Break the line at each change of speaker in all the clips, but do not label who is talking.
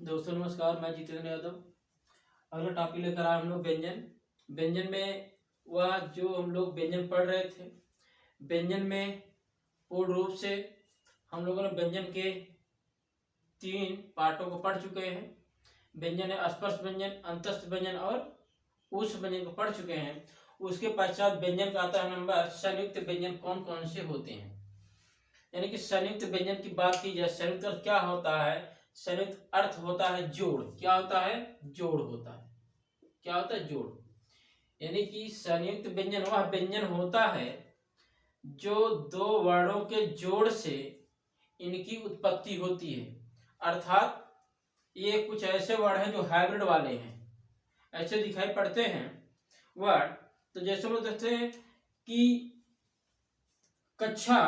दोस्तों नमस्कार, मैं जितेंद्र यादव। अगला टॉपिक लेकर आए हम लोग व्यंजन। व्यंजन में वह जो हम लोग व्यंजन पढ़ रहे थे, व्यंजन में पूर्ण रूप से हम लोगों ने व्यंजन के 3 पार्टों को पढ़ चुके हैं। व्यंजन है स्पर्श व्यंजन, अंतस्थ व्यंजन और उष्ण व्यंजन को पढ़ चुके हैं। उसके पश्चात व्यंजन का आता है नंबर संयुक्त व्यंजन कौन कौन से होते हैं। यानी कि संयुक्त व्यंजन की बात की जाए, संयुक्त अर्थ क्या होता है? संयुक्त अर्थ होता है जोड़। क्या होता है? जोड़ होता है। क्या होता है? जोड़। यानी कि संयुक्त व्यंजन वह व्यंजन होता है जो दो वर्णों के जोड़ से इनकी उत्पत्ति होती है। अर्थात ये कुछ ऐसे वर्ण हैं जो हाइब्रिड वाले हैं, ऐसे दिखाई पड़ते हैं वर्ण। तो जैसे हम लोग देखते हैं कि कक्षा,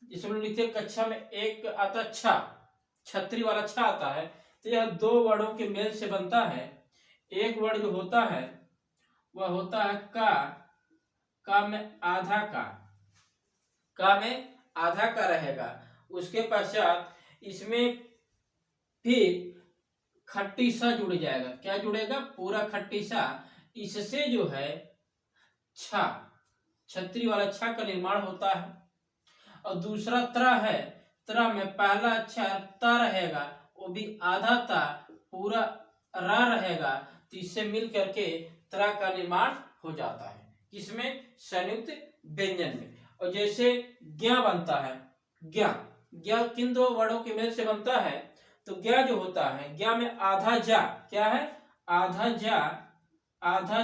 जिसे हम लोग लिखते हैं कक्षा में एक आता छा, छतरी वाला छा आता है, तो यह दो वर्णों के मेल से बनता है। एक वर्ण जो होता है वह होता है का में आधा का में आधा का रहेगा। उसके पश्चात इसमें फिर खट्टी सा जुड़ जाएगा। क्या जुड़ेगा? पूरा खट्टी सा। इससे जो है छा, छतरी वाला छा का निर्माण होता है। और दूसरा त्र है, त्र में पहला अक्षर त रहेगा, वो भी आधा ता, पूरा रा रहेगा, तो इससे मिल करके त्र का निर्माण हो जाता है। किसमें? संयुक्त व्यंजन में। और जैसे ज्ञ बनता है, ज्ञ ज्ञ किन दो वर्णों के मेल से बनता है? तो ज्ञ जो होता है, ज्ञ में आधा जा, क्या है? आधा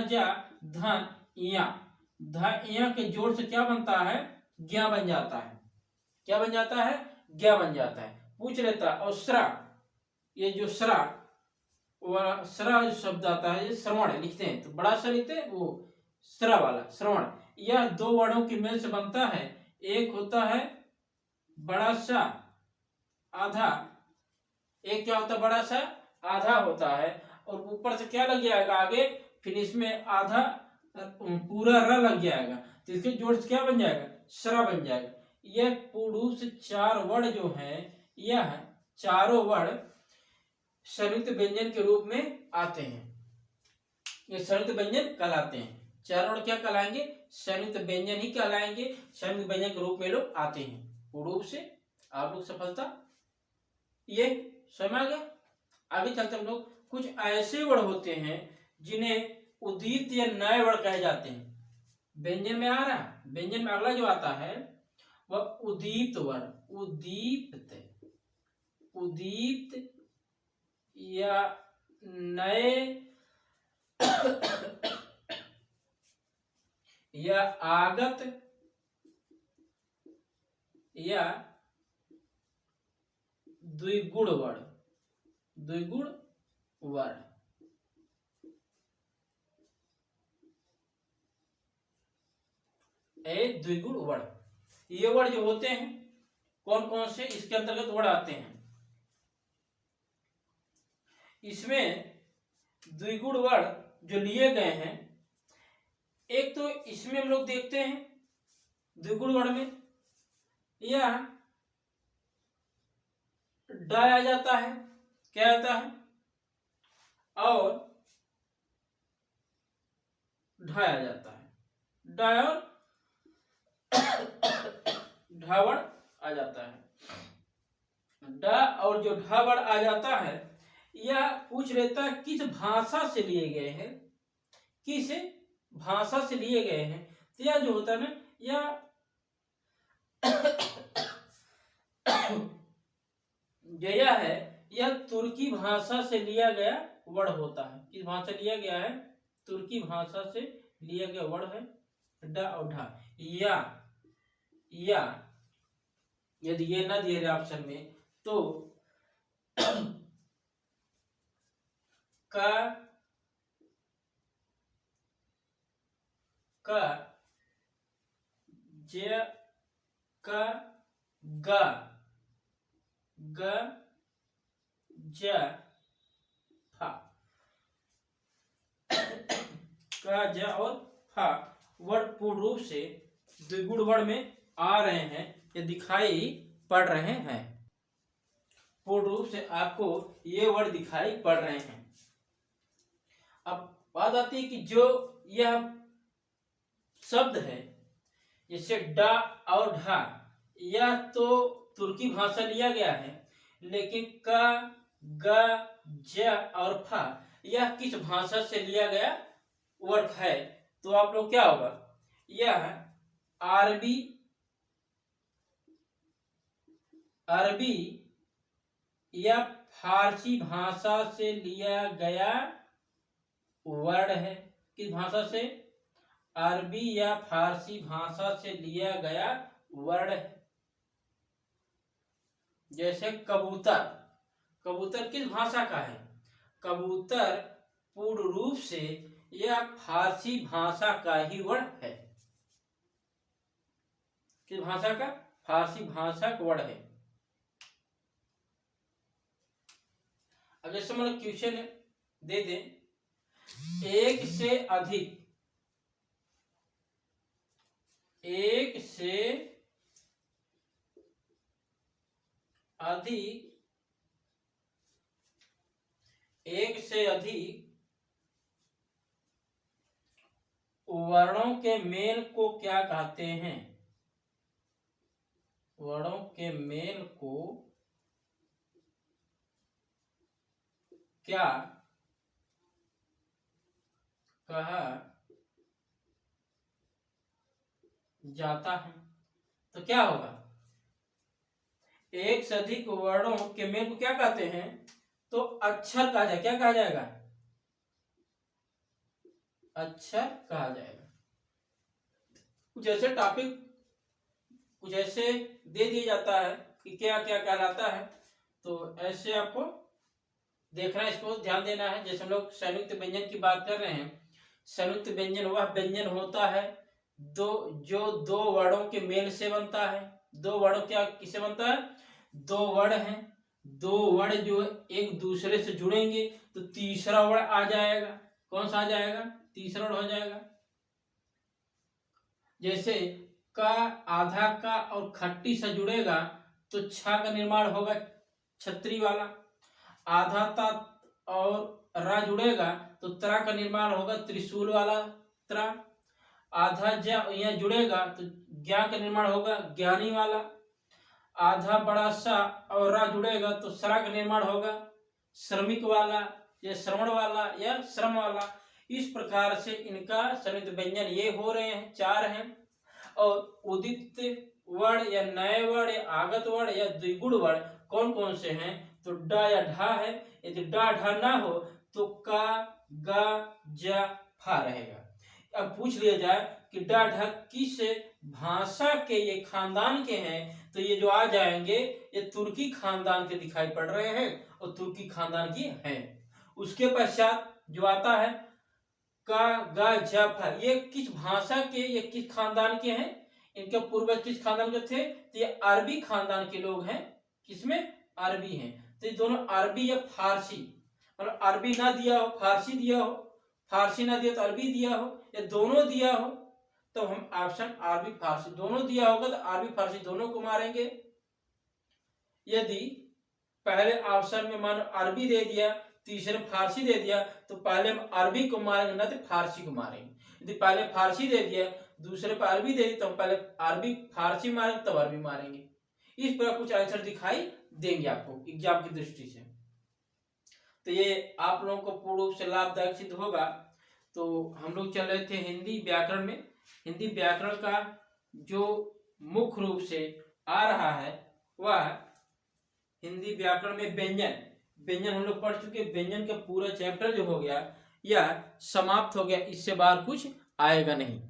जा धन इया, ध इया के जोड़ से क्या बनता है? ज्ञ बन जाता है। क्या बन जाता है? ज्ञ बन जाता है। पूछ लेता। और श्रा, ये जो श्रा जो शब्द आता है, ये श्रवण लिखते हैं तो बड़ा सा लिखते हैं, वो श्रा वाला श्रवण। यह दो वर्णों के मेल से बनता है। एक होता है बड़ा सा आधा, एक क्या होता है? बड़ा सा आधा होता है, और ऊपर से क्या लग जाएगा आगे? फिर इसमें आधा पूरा र लग जाएगा, तो इसके जोड़ से क्या बन जाएगा? श्रा बन जाएगा। यह पूर्ण रूप से 4 वर्ण जो है, यह चारों वर्ण संयुक्त व्यंजन के रूप में आते हैं। ये संयुक्त व्यंजन कहलाते हैं। 4 वर्ण क्या कहलाएंगे? संयुक्त व्यंजन ही कहलाएंगे। संयुक्त व्यंजन के रूप में लोग आते हैं पूर्ण रूप से। आप लोग सफलता ये समझ आ गया। आगे चलते हम लोग कुछ ऐसे वर्ण होते हैं जिन्हें उदीत या नए वर्ण कहे जाते हैं। व्यंजन में आ रहा, व्यंजन में अगला जो आता है वह उदीत वर्ण, उदीत या नए या आगत या द्विगुण वर्ण, द्विगुण वर्ण। ये वर्ण जो होते हैं कौन कौन से इसके अंतर्गत वर्ण आते हैं? इसमें द्विगुण वर्ण जो लिए गए हैं, एक तो इसमें हम लोग देखते हैं द्विगुण वर्ण में यह ड आ जाता है। क्या आता है? और ढ आ जाता है। ड और ढावण आ जाता है। ड और जो ढावण आ जाता है, यह पूछ लेता है किस भाषा से लिए गए हैं, किस भाषा से लिए गए हैं। तो यह जो होता है ना, यह जया है, यह तुर्की भाषा से लिया गया वर्ण होता है। किस भाषा से लिया गया है? तुर्की भाषा से लिया गया वर्ण है ड और ढा। या यदि ये न दिए गए ऑप्शन में तो का ज का ग ज फा, का ज और फा वर्ण पूर्ण रूप से द्विगुण वर्ण में आ रहे हैं या दिखाई पड़ रहे हैं। पूर्ण रूप से आपको ये वर्ड दिखाई पड़ रहे हैं। अब बात आती है कि जो यह शब्द है जैसे डा और ढा, यह तो तुर्की भाषा लिया गया है, लेकिन का, ग, ज और फा यह किस भाषा से लिया गया वर्ड है? तो आप लोग क्या होगा, यह अरबी या फारसी भाषा से लिया गया वर्ड है। किस भाषा से? अरबी या फारसी भाषा से लिया गया वर्ड है। जैसे कबूतर, कबूतर किस भाषा का है? कबूतर पूर्ण रूप से यह फारसी भाषा का ही वर्ड है। किस भाषा का? फारसी भाषा का वर्ड है। अब जैसे मतलब क्वेश्चन दे दें, एक से अधिक वर्णों के मेल को क्या कहते हैं? वर्णों के मेल को क्या कहा जाता है? तो क्या होगा, एक से अधिक वर्णों के मेल को क्या कहते हैं? तो अक्षर कहा जाएगा। क्या कहा जाएगा? अक्षर कहा जाएगा। कुछ ऐसे टॉपिक कुछ ऐसे दे दिया जाता है कि क्या क्या कहलाता है, तो ऐसे आपको देखना है, इसको ध्यान देना है। जैसे हम लोग संयुक्त व्यंजन की बात कर रहे हैं, संयुक्त व्यंजन वह व्यंजन होता है जो दो वर्णों के मेल से बनता है। दो वर्णों क्या किससे बनता है? दो वर्ण हैं, दो वर्ण जो एक दूसरे से जुड़ेंगे तो तीसरा वर्ण आ जाएगा। कौन सा आ जाएगा? तीसरा वर्ण हो जाएगा। जैसे का आधा का और खट्टी से जुड़ेगा तो छा का निर्माण होगा, छतरी वाला। आधा ता और रा जुड़ेगा तो त्रा का निर्माण होगा, त्रिशूल वाला त्रा। आधा ज्या यहाँ जुड़ेगा तो ज्ञा का निर्माण होगा, ज्ञानी वाला। आधा बड़ा सा और रा जुड़ेगा तो सरा का निर्माण होगा, श्रमिक वाला या श्रवण वाला या श्रम वाला। इस प्रकार से इनका संयुक्त व्यंजन ये हो रहे हैं, चार हैं। और उदित वर्ण या नए वर्ण या आगत वर्ण या द्विगुण वर्ण कौन कौन से हैं? तो डा या ढा है। यदि डा ढा ना हो तो का, गा, जा, फा रहेगा। अब पूछ लिया जाए कि डा ढा किस भाषा के ये खानदान के हैं, तो ये जो आ जाएंगे ये तुर्की खानदान के दिखाई पड़ रहे हैं और तुर्की खानदान की हैं। उसके पश्चात जो आता है का, गा, जा, फा, ये किस भाषा के, ये किस खानदान के हैं? इनके पूर्वज किस खानदान के थे? तो ये अरबी खानदान के लोग हैं। किसमें? अरबी हैं। तो ये दोनों अरबी या फारसी, मतलब अरबी ना दिया हो फारसी दिया हो, फारसी ना दिया तो अरबी दिया हो, या दोनों दिया हो तो हम ऑप्शन अरबी फारसी दोनों दिया होगा तो अरबी फारसी दोनों को मारेंगे। यदि पहले ऑप्शन में मान अरबी दे दिया, तीसरे फारसी दे दिया, तो पहले हम अरबी को मारेंगे ना तो फारसी को मारेंगे। यदि पहले फारसी दे दिया, दूसरे पर अरबी दे दी, तो हम पहले अरबी फारसी मारेंगे तब अरबी मारेंगे। इस पर कुछ आंसर दिखाई देंगे आपको एग्जाम की दृष्टि से। तो ये आप लोगों को पूर्ण रूप से लाभदायक सिद्ध होगा। तो हम लोग चल रहे थे हिंदी व्याकरण में। हिंदी व्याकरण का जो मुख्य रूप से आ रहा है वह हिंदी व्याकरण में व्यंजन हम लोग पढ़ चुके। व्यंजन का पूरा चैप्टर जो हो गया यह समाप्त हो गया, इससे बाहर कुछ आएगा नहीं।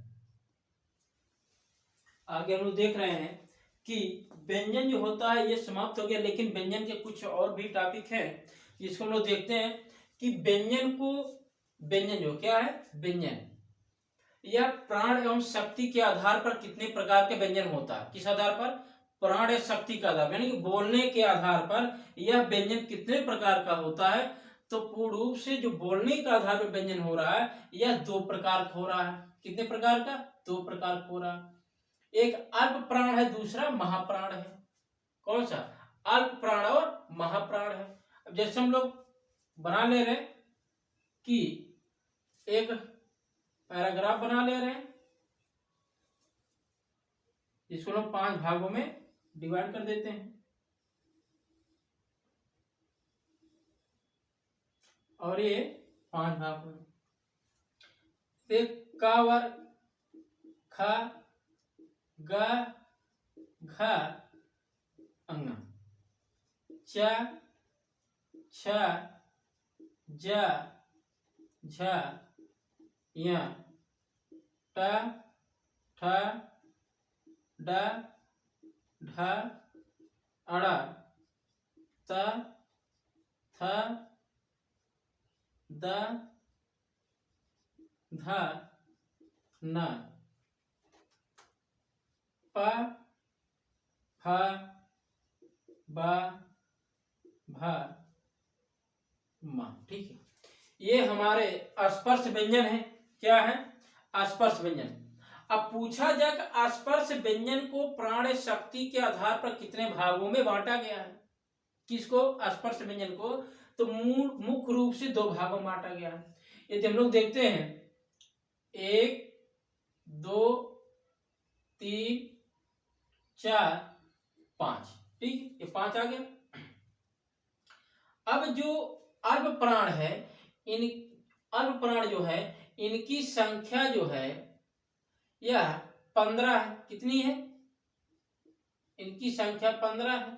आगे हम लोग देख रहे हैं कि व्यंजन जो होता है ये समाप्त हो गया, लेकिन व्यंजन के कुछ और भी टॉपिक हैं जिसको हम लोग देखते हैं कि व्यंजन जो क्या है, व्यंजन यह प्राण एवं शक्ति के आधार पर कितने प्रकार के व्यंजन होता है? किस आधार पर? प्राण या शक्ति का आधार, यानी कि बोलने के आधार पर यह व्यंजन कितने प्रकार का होता है? तो पूर्ण रूप से जो बोलने के आधार पर व्यंजन हो रहा है यह दो प्रकार का हो रहा है। कितने प्रकार का? दो प्रकार का हो रहा है। एक अल्प प्राण है, दूसरा महाप्राण है। कौन सा? अल्प प्राण और महाप्राण है। अब जैसे हम लोग बना ले रहे हैं कि एक पैराग्राफ बना ले रहे हैं, इसको हम 5 भागों में डिवाइड कर देते हैं, और ये 5 भाग में का वर्ग, ख, ग, घ, अंग, च, छ, ज, झ, य, ट, ठ, ड, ढ, अड़, त, थ, द, ध, न, प, फ, ब, भ, म। ठीक है, ये हमारे स्पर्श व्यंजन है। क्या है? स्पर्श व्यंजन। अब पूछा जाए कि स्पर्श व्यंजन को प्राण शक्ति के आधार पर कितने भागों में बांटा गया है? किसको? स्पर्श व्यंजन को। तो मुख्य रूप से 2 भागों में बांटा गया है। यदि हम लोग देखते हैं 1, 2, 3, 4, 5, ठीक, ये 5 आ गया। अब जो अल्प प्राण है, इन अल्प प्राण जो है, इनकी संख्या जो है यह 15 है। कितनी है? इनकी संख्या 15 है।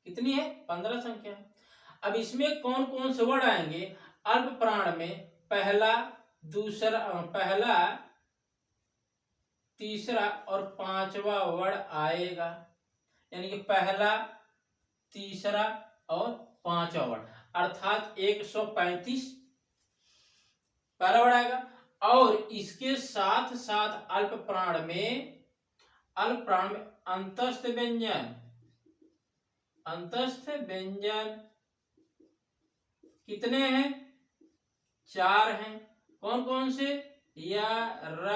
कितनी है? 15 संख्या है। अब इसमें कौन कौन से वर्ड आएंगे? अल्प प्राण में पहला, दूसरा, पहला, तीसरा और 5वां वर्ड आएगा, यानी कि पहला, तीसरा और 5वां वर्ड, अर्थात 135 पहला वर्ड आएगा। और इसके साथ साथ अल्प प्राण में अंतस्थ व्यंजन कितने हैं? 4 हैं। कौन कौन से? या, र,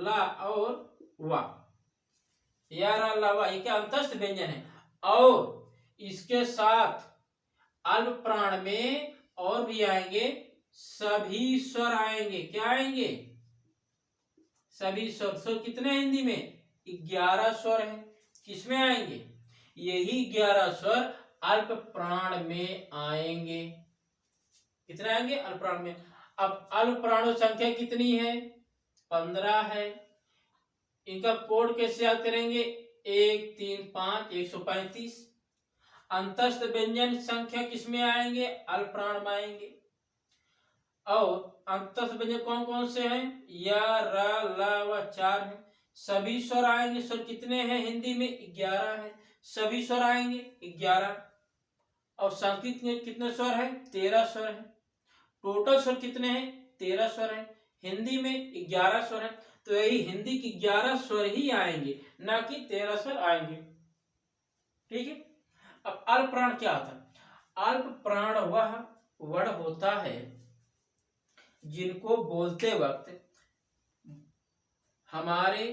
ला और वा। या, र, ला, वा, ये क्या अंतस्थ व्यंजन है। और इसके साथ अल्प प्राण में और भी आएंगे, सभी स्वर आएंगे। क्या आएंगे? सभी स्वर। स्वर कितने हिंदी में? 11 स्वर हैं। किसमें आएंगे? यही 11 स्वर अल्प प्राण में आएंगे। कितने आएंगे? अल्प प्राण में। अब अल्प प्राणों संख्या कितनी है? 15 है। इनका कोड कैसे याद करेंगे? 1, 3, 5, 135। अंतस्थ व्यंजन संख्या किसमें आएंगे? अल्प प्राण में आएंगे। और अंतस्थ व्यंजन कौन कौन से हैं? या, र, ला व 4 हैं। सभी स्वर आएंगे। स्वर कितने हैं हिंदी में? 11 है। सभी स्वर आएंगे 11। और संस्कृत में कितने स्वर है? 13 स्वर है। टोटल स्वर कितने हैं? 13 स्वर है। हिंदी में 11 स्वर है। तो यही हिंदी की 11 स्वर ही आएंगे, ना कि 13 स्वर आएंगे। ठीक है। अब अल्प प्राण क्या होता है? अल्प प्राण वह वर्ड होता है जिनको बोलते वक्त हमारे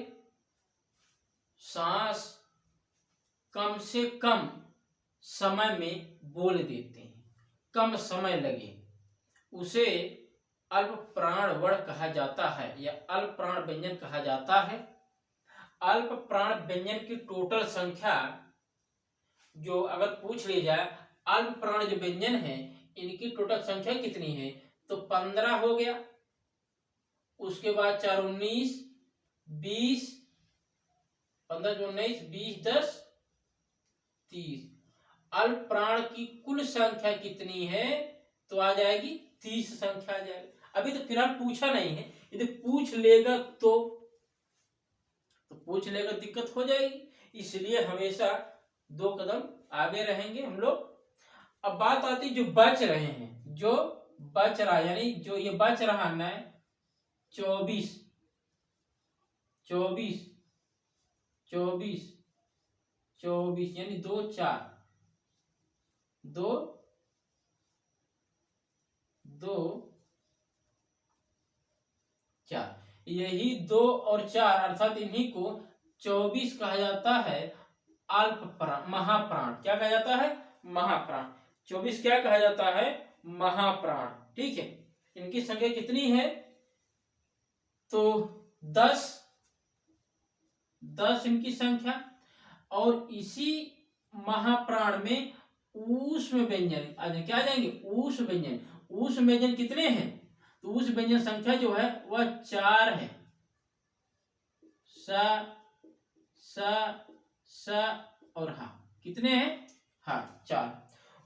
सांस कम से कम समय में बोल देते हैं, कम समय लगे, उसे अल्प प्राण वर्ड कहा जाता है या अल्प प्राण व्यंजन कहा जाता है। अल्प प्राण व्यंजन की टोटल संख्या जो अगर पूछ ली जाए, अल्प प्राण जो व्यंजन है इनकी टोटल संख्या कितनी है, तो 15 हो गया। उसके बाद 4, 19, 20, 15, 19, 20, 10, 30। अल्प प्राण की कुल संख्या कितनी है, तो आ जाएगी 30 संख्या आ जाएगी। अभी तो फिलहाल पूछा नहीं है, यदि पूछ लेगा तो पूछ लेगा दिक्कत हो जाएगी। इसलिए हमेशा 2 कदम आगे रहेंगे हम लोग। अब बात आती जो बच रहे हैं, जो बच रहा यानी जो ये बच रहा ना 24 24 24 24 यानी 2 4 2 2 4, यही 2 और 4 अर्थात इन्हीं को 24 कहा जाता है। महाप्राण। क्या कहा जाता है? महाप्राण। 24 क्या कहा जाता है? महाप्राण। ठीक है, इनकी संख्या कितनी है? तो 10 इनकी संख्या। और इसी महाप्राण में ऊष्म व्यंजन क्या आ जाएंगे? ऊष्म व्यंजन। ऊष्म व्यंजन कितने हैं? तो ऊष्म व्यंजन संख्या जो है वह 4 है। स और हा। कितने हैं? हाँ, 4।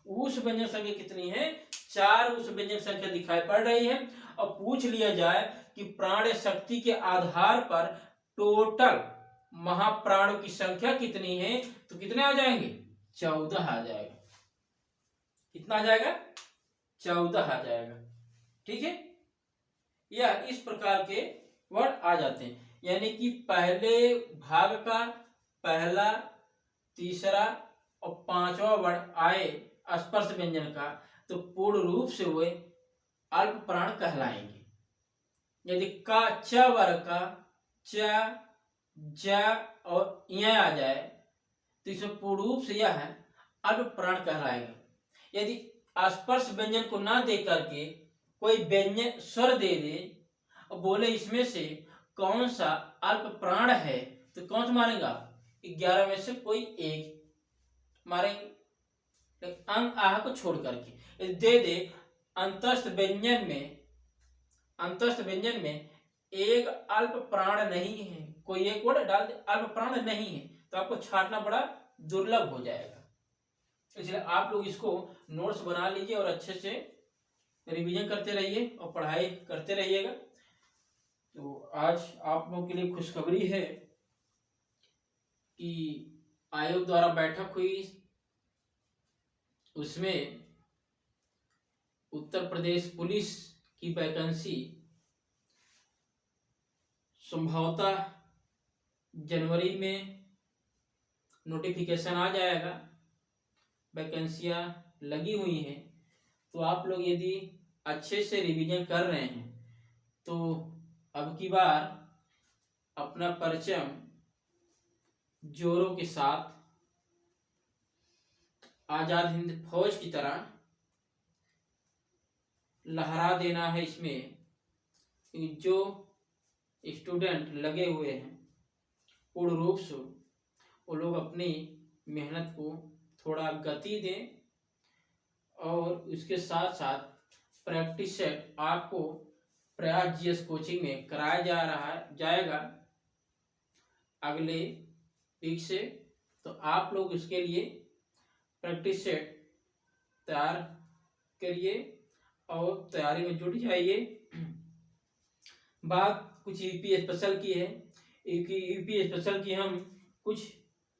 ऊष्म व्यंजन संख्या कितनी है? 4 ऊष्म व्यंजन संख्या दिखाई पड़ रही है। और पूछ लिया जाए कि प्राण शक्ति के आधार पर टोटल महाप्राणों की संख्या कितनी है, तो कितने आ जाएंगे? 14 आ जाएगा। कितना आ जाएगा? 14 आ जाएगा। ठीक है, यह इस प्रकार के वर्ड आ जाते हैं। यानी कि पहले भाग का पहला, तीसरा और पांचवा वर्ड आए स्पर्श व्यंजन का, तो पूर्ण रूप से वे अल्प प्राण कहलाएंगे। यदि का च वर्ग का च, ज और य आ जाए तो इसमें पूर्ण रूप से यह अल्प प्राण कहलाएगा। यदि स्पर्श व्यंजन को ना दे करके कोई व्यंजन स्वर दे दे और बोले इसमें से कौन सा अल्प प्राण है, तो कौन सा मारेगा? 11 में से कोई एक मारेंगे, अंग आह को छोड़ करके। दे दे अंतस्थ व्यंजन में एक अल्प प्राण नहीं है, कोई एक वर्ड डाल दे अल्प प्राण नहीं है, तो आपको छाटना बड़ा दुर्लभ हो जाएगा। इसलिए आप लोग इसको नोट्स बना लीजिए और अच्छे से रिवीजन करते रहिए और पढ़ाई करते रहिएगा। तो आज आप लोगों के लिए खुशखबरी है कि आयोग द्वारा बैठक हुई, उसमें उत्तर प्रदेश पुलिस की वैकेंसी संभवतः जनवरी में नोटिफिकेशन आ जाएगा। वैकेंसियां लगी हुई हैं, तो आप लोग यदि अच्छे से रिवीजन कर रहे हैं तो अब की बार अपना परचम जोरों के साथ आजाद हिंद फौज की तरह लहरा देना है। इसमें जो स्टूडेंट लगे हुए हैं पूर्ण रूप से वो लोग अपनी मेहनत को थोड़ा गति दें और उसके साथ साथ प्रैक्टिस सेट आपको प्रयास जीएस कोचिंग में कराया जाएगा अगले वीक से। तो आप लोग उसके लिए प्रैक्टिस सेट तैयार करिए और तैयारी में जुट जाइए। बात कुछ यूपी स्पेशल की है। यूपी स्पेशल की हम कुछ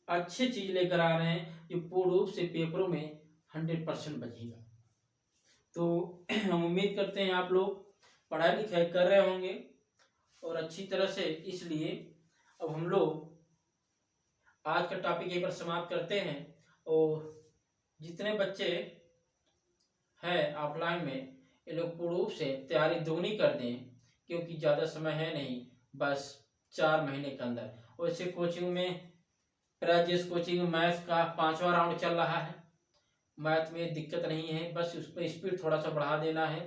अच्छे चीज लेकर आ रहे हैं जो पूर्ण रूप से पेपरों में 100% बचेगा। तो हम उम्मीद करते हैं आप लोग पढ़ाई लिखाई कर रहे होंगे और अच्छी तरह से। इसलिए अब हम लोग आज का टॉपिक यहीं पर समाप्त करते हैं। और जितने बच्चे हैं ऑफलाइन में, ये लोग पूर्ण रूप से तैयारी दोगुनी कर दें, क्योंकि ज़्यादा समय है नहीं, बस 4 महीने के अंदर। वैसे कोचिंग में जिस कोचिंग में मैथ का 5वां राउंड चल रहा है, मैथ में दिक्कत नहीं है, बस उस पर स्पीड थोड़ा सा बढ़ा देना है।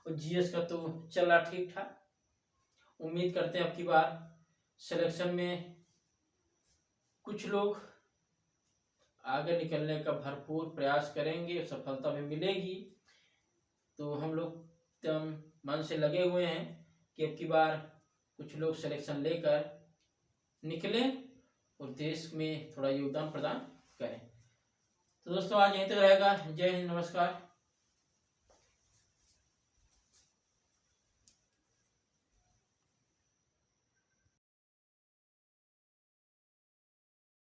और जीएस का तो चल रहा ठीक ठाक। उम्मीद करते हैं अब की बार सिलेक्शन में कुछ लोग आगे निकलने का भरपूर प्रयास करेंगे, सफलता भी मिलेगी। तो हम लोग एकदम मन से लगे हुए हैं कि अब की बार कुछ लोग सिलेक्शन लेकर निकलें और देश में थोड़ा योगदान प्रदान करें। तो दोस्तों आज यहीं तक रहेगा। जय हिंद, नमस्कार।